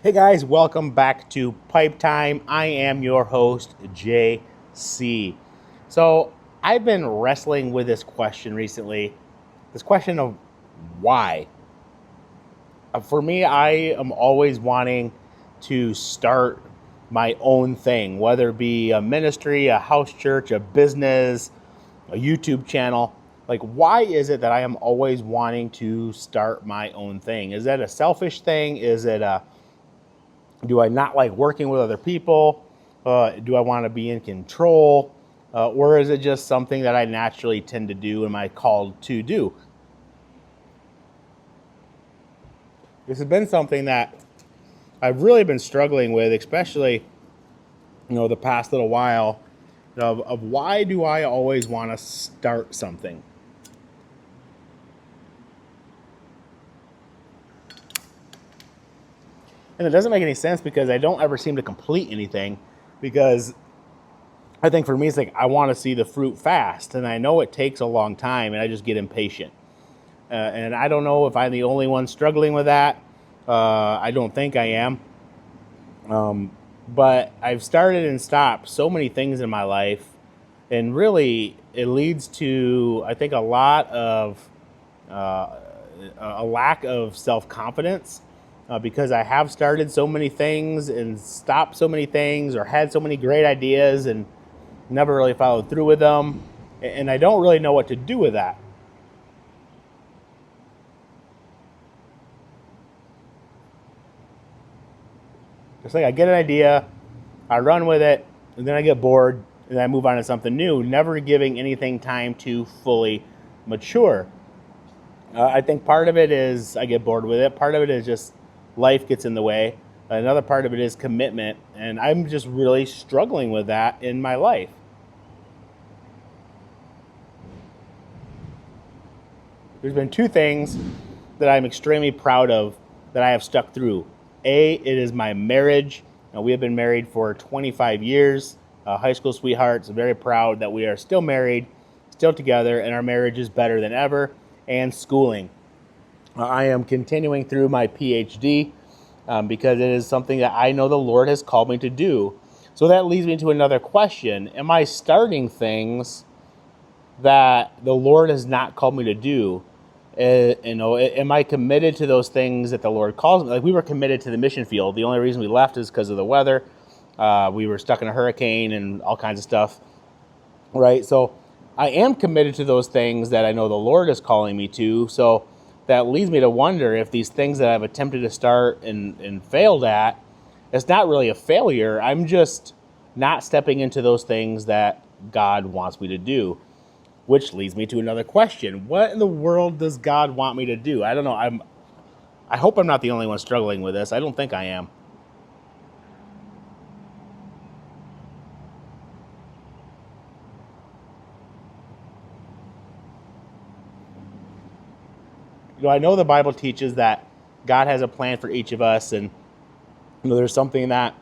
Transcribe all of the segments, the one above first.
Hey guys, welcome back to Pipe Time. I am your host, JC. So, I've been wrestling with this question recently. This question of why. For me, I am always wanting to start my own thing, whether it be a ministry, a house church, a business, a YouTube channel. Like, why is it that I am always wanting to start my own thing? Is that a selfish thing? Do I not like working with other people? Do I want to be in control? Or is it just something that I naturally tend to do and am I called to do? This has been something that I've really been struggling with, especially, the past little while, of why do I always want to start something? And it doesn't make any sense because I don't ever seem to complete anything, because I think for me, it's like I want to see the fruit fast, and I know it takes a long time, and I just get impatient. And I don't know if I'm the only one struggling with that. I don't think I am. But I've started and stopped so many things in my life, and really it leads to, I think, a lack of self-confidence, because I have started so many things and stopped so many things, or had so many great ideas and never really followed through with them. And I don't really know what to do with that. It's like I get an idea, I run with it, and then I get bored, and then I move on to something new, never giving anything time to fully mature. I think part of it is I get bored with it. Part of it is just life gets in the way. Another part of it is commitment, and I'm just really struggling with that in my life. There's been two things that I'm extremely proud of that I have stuck through. It is my marriage. We have been married for 25 years, high school sweethearts. I'm very proud that we are still married, still together, and our marriage is better than ever. And schooling. I am continuing through my PhD, because it is something that I know the Lord has called me to do. So that leads me to another question. Am I starting things that the Lord has not called me to do? Am I committed to those things that the Lord calls me? Like, we were committed to the mission field. The only reason we left is because of the weather. We were stuck in a hurricane and all kinds of stuff, right? So I am committed to those things that I know the Lord is calling me to. So that leads me to wonder if these things that I've attempted to start and failed at, it's not really a failure. I'm just not stepping into those things that God wants me to do. Which leads me to another question. What in the world does God want me to do? I don't know. I hope I'm not the only one struggling with this. I don't think I am. I know the Bible teaches that God has a plan for each of us, and there's something that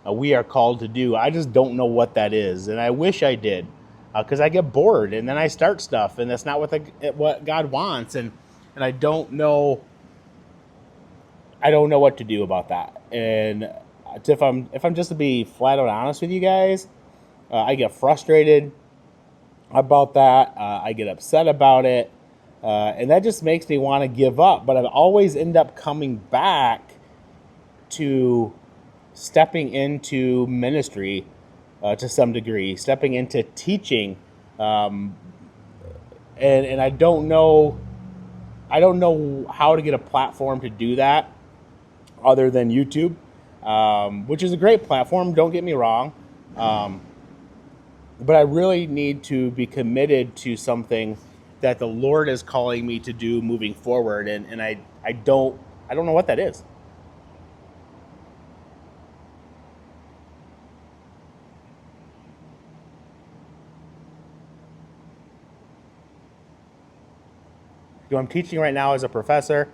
we are called to do. I just don't know what that is, and I wish I did, because I get bored and then I start stuff, and that's not what God wants, and I don't know. I don't know what to do about that. And if I'm just to be flat out honest with you guys, I get frustrated about that. I get upset about it. And that just makes me want to give up. But I always end up coming back to stepping into ministry, to some degree, stepping into teaching. And I don't know how to get a platform to do that other than YouTube, which is a great platform. Don't get me wrong. But I really need to be committed to something that the Lord is calling me to do moving forward, and I don't know what that is. I'm teaching right now as a professor,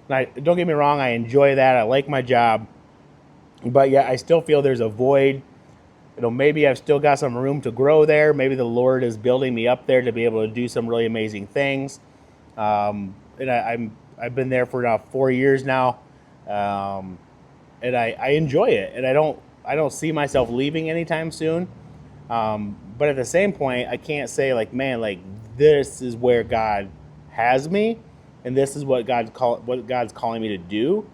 and don't get me wrong, I enjoy that. I like my job, but yeah, I still feel there's a void. Maybe I've still got some room to grow there. Maybe the Lord is building me up there to be able to do some really amazing things. And I've been there for now 4 years now. and I enjoy it, and I don't see myself leaving anytime soon. But at the same point, I can't say like, man, like this is where God has me, and this is what God's calling me to do.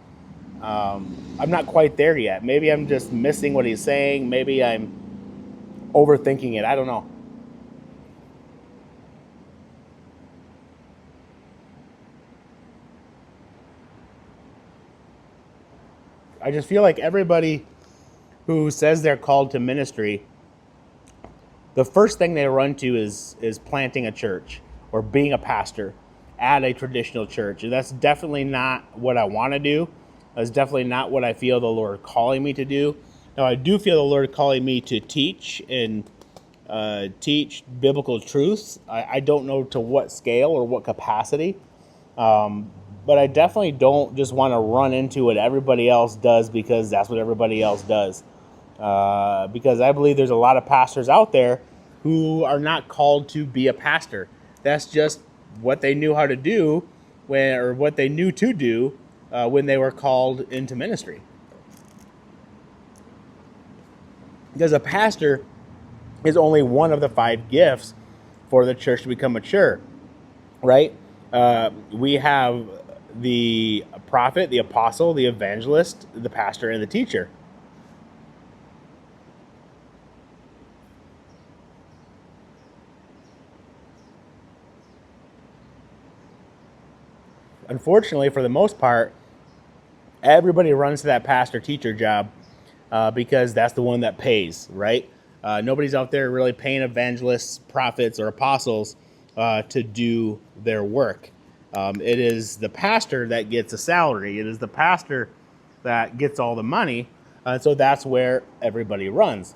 I'm not quite there yet. Maybe I'm just missing what He's saying. Maybe I'm overthinking it. I don't know. I just feel like everybody who says they're called to ministry, the first thing they run to is planting a church or being a pastor at a traditional church. And that's definitely not what I want to do. That's definitely not what I feel the Lord calling me to do. Now, I do feel the Lord calling me to teach and teach biblical truths. I don't know to what scale or what capacity, but I definitely don't just want to run into what everybody else does because that's what everybody else does. Because I believe there's a lot of pastors out there who are not called to be a pastor. That's just what they knew how to do or what they knew to do when they were called into ministry. Because a pastor is only one of the 5 gifts for the church to become mature, right? We have the prophet, the apostle, the evangelist, the pastor, and the teacher. Unfortunately, for the most part, everybody runs to that pastor-teacher job because that's the one that pays, right? Nobody's out there really paying evangelists, prophets, or apostles to do their work. It is the pastor that gets a salary. It is the pastor that gets all the money. So that's where everybody runs.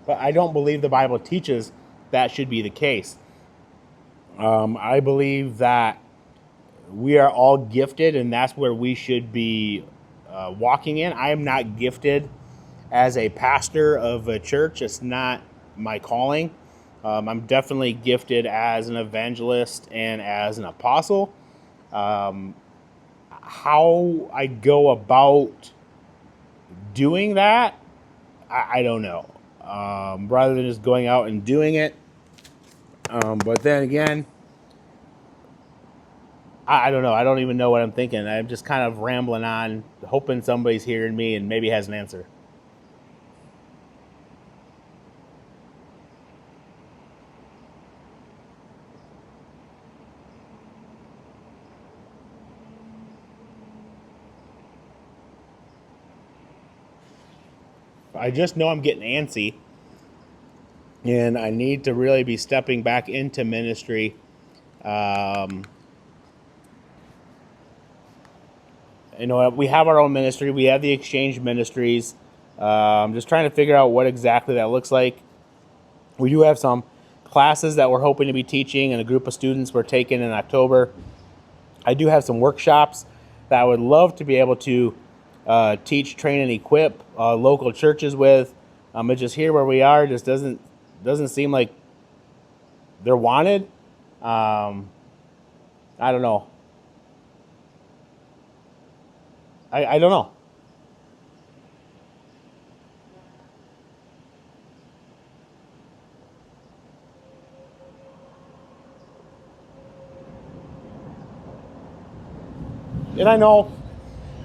But I don't believe the Bible teaches that should be the case. I believe that we are all gifted, and that's where we should be walking in. I am not gifted as a pastor of a church. It's not my calling. I'm definitely gifted as an evangelist and as an apostle. How I go about doing that, I don't know. Rather than just going out and doing it. But then again, I don't know. I don't even know what I'm thinking. I'm just kind of rambling on, hoping somebody's hearing me and maybe has an answer. I just know I'm getting antsy, and I need to really be stepping back into ministry. We have our own ministry. We have the exchange ministries. I'm just trying to figure out what exactly that looks like. We do have some classes that we're hoping to be teaching, and a group of students we're taking in October. I do have some workshops that I would love to be able to teach, train, and equip local churches with. But just here where we are just doesn't seem like they're wanted. I don't know. I don't know. And I know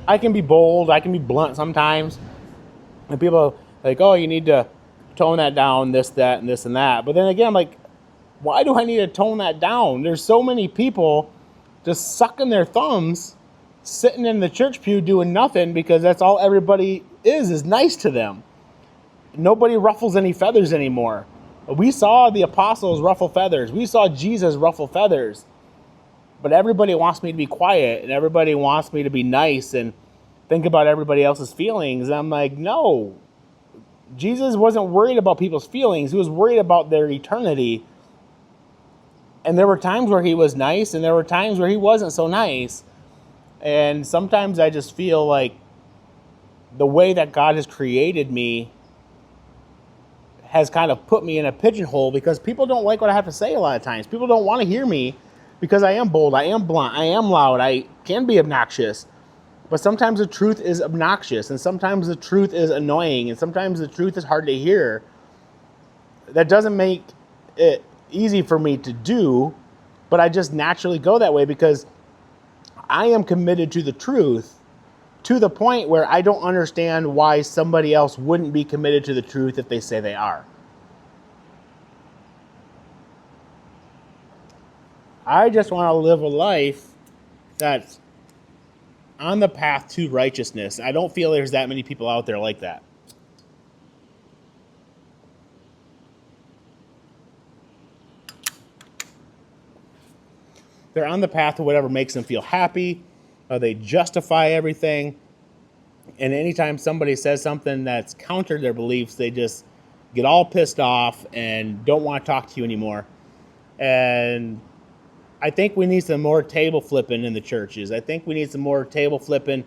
I can be bold, I can be blunt sometimes. And people are like, oh, you need to tone that down, this, that, and this and that. But then again, I'm like, why do I need to tone that down? There's so many people just sucking their thumbs, sitting in the church pew doing nothing because that's all everybody is nice to them. Nobody ruffles any feathers anymore. We saw the apostles ruffle feathers. We saw Jesus ruffle feathers. But everybody wants me to be quiet, and everybody wants me to be nice and think about everybody else's feelings. And I'm like, no. Jesus wasn't worried about people's feelings. He was worried about their eternity. And there were times where he was nice, and there were times where he wasn't so nice. And sometimes I just feel like the way that God has created me has kind of put me in a pigeonhole because people don't like what I have to say a lot of times. People don't want to hear me because I am bold, I am blunt, I am loud, I can be obnoxious. But sometimes the truth is obnoxious, and sometimes the truth is annoying, and sometimes the truth is hard to hear. That doesn't make it easy for me to do, but I just naturally go that way because I am committed to the truth to the point where I don't understand why somebody else wouldn't be committed to the truth if they say they are. I just want to live a life that's on the path to righteousness. I don't feel there's that many people out there like that. They're on the path to whatever makes them feel happy. They justify everything. And anytime somebody says something that's counter their beliefs, they just get all pissed off and don't want to talk to you anymore. And I think we need some more table flipping in the churches. I think we need some more table flipping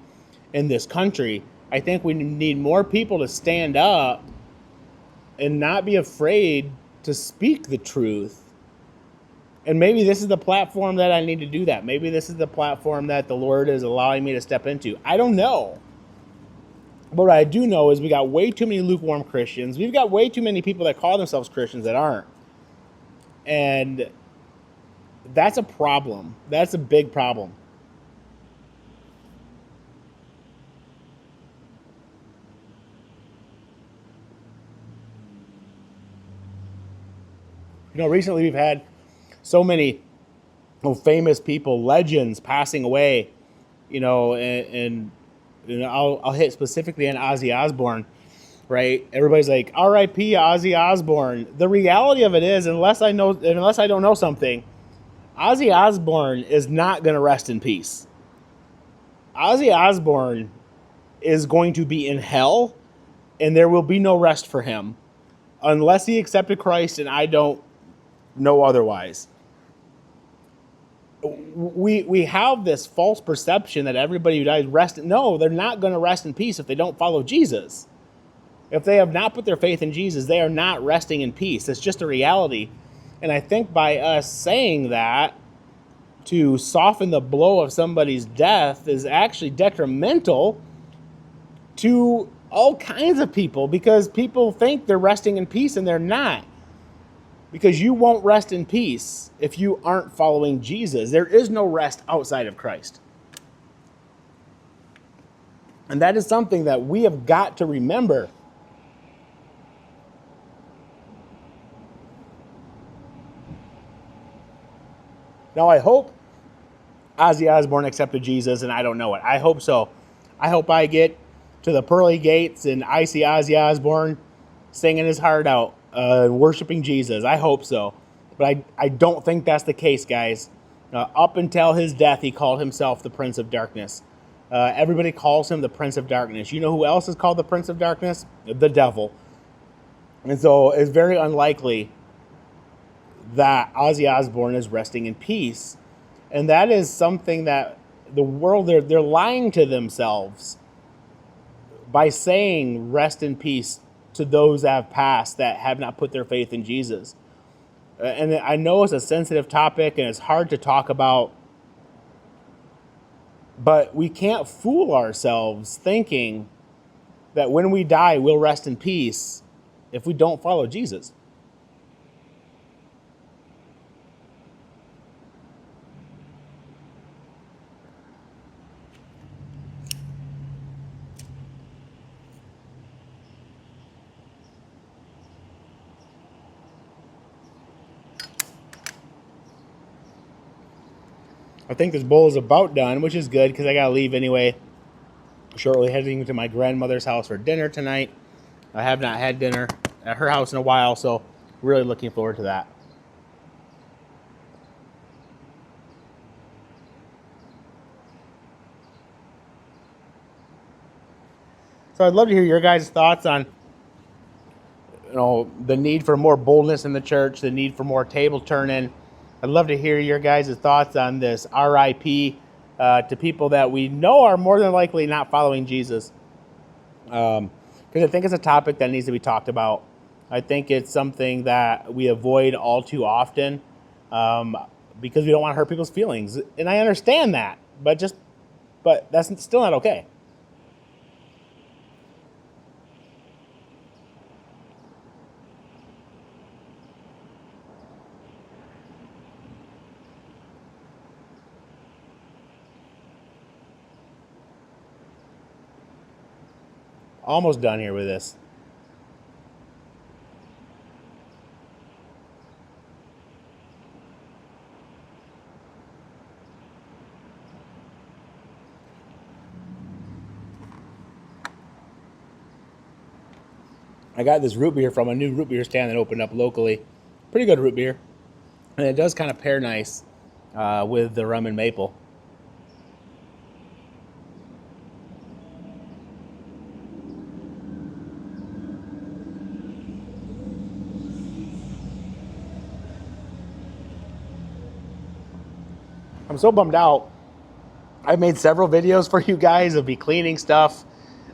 in this country. I think we need more people to stand up and not be afraid to speak the truth. And maybe this is the platform that I need to do that. Maybe this is the platform that the Lord is allowing me to step into. I don't know. But what I do know is we got way too many lukewarm Christians. We've got way too many people that call themselves Christians that aren't. And that's a problem. That's a big problem. Recently we've had so many famous people, legends passing away, and I'll hit specifically on Ozzy Osbourne, right? Everybody's like, R.I.P. Ozzy Osbourne. The reality of it is, unless I don't know something, Ozzy Osbourne is not going to rest in peace. Ozzy Osbourne is going to be in hell, and there will be no rest for him unless he accepted Christ, and I don't know otherwise. We have this false perception that everybody who dies rests. No, they're not going to rest in peace if they don't follow Jesus. If they have not put their faith in Jesus, they are not resting in peace. It's just a reality. And I think by us saying that to soften the blow of somebody's death is actually detrimental to all kinds of people, because people think they're resting in peace and they're not. Because you won't rest in peace if you aren't following Jesus. There is no rest outside of Christ. And that is something that we have got to remember. Now, I hope Ozzy Osbourne accepted Jesus, and I don't know it. I hope so. I hope I get to the pearly gates and I see Ozzy Osbourne singing his heart out, worshiping Jesus. I hope so. But I don't think that's the case, guys. Up until his death, he called himself the Prince of Darkness. Everybody calls him the Prince of Darkness. You know who else is called the Prince of Darkness? The devil. And so it's very unlikely that Ozzy Osbourne is resting in peace. And that is something that the world, they're lying to themselves by saying rest in peace to those that have passed that have not put their faith in Jesus. And I know it's a sensitive topic and it's hard to talk about, but we can't fool ourselves thinking that when we die, we'll rest in peace if we don't follow Jesus. I think this bowl is about done, which is good because I got to leave anyway. Shortly heading to my grandmother's house for dinner tonight. I have not had dinner at her house in a while, so really looking forward to that. So I'd love to hear your guys' thoughts on, the need for more boldness in the church, the need for more table turning. I'd love to hear your guys' thoughts on this RIP to people that we know are more than likely not following Jesus. Because I think it's a topic that needs to be talked about. I think it's something that we avoid all too often, because we don't want to hurt people's feelings. And I understand that, but that's still not okay. Almost done here with this. I got this root beer from a new root beer stand that opened up locally. Pretty good root beer. And it does kind of pair nice with the rum and maple. I'm so bummed out. I've made several videos for you guys of me cleaning stuff.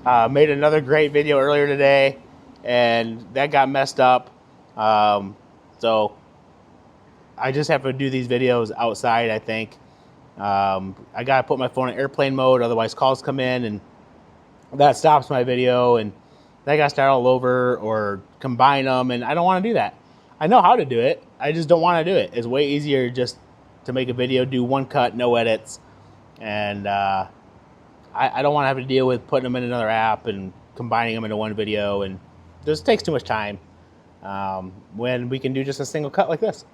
Made another great video earlier today, and that got messed up. So I just have to do these videos outside, I think. I got to put my phone in airplane mode, otherwise calls come in, and that stops my video, and then I got to start all over or combine them, and I don't want to do that. I know how to do it. I just don't want to do it. It's way easier just to make a video, do one cut, no edits, and I don't want to have to deal with putting them in another app and combining them into one video, and it just takes too much time when we can do just a single cut like this.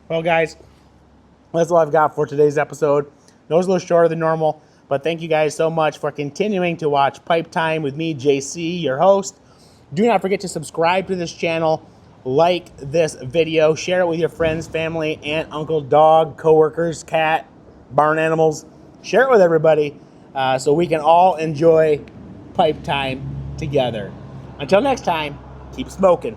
Well, guys, that's all I've got for today's episode. It was a little shorter than normal, but thank you guys so much for continuing to watch Pipe Time with me, JC, your host. Do not forget to subscribe to this channel, like this video, share it with your friends, family, aunt, uncle, dog, coworkers, cat, barn animals. Share it with everybody so we can all enjoy Pipe Time together. Until next time, keep smoking.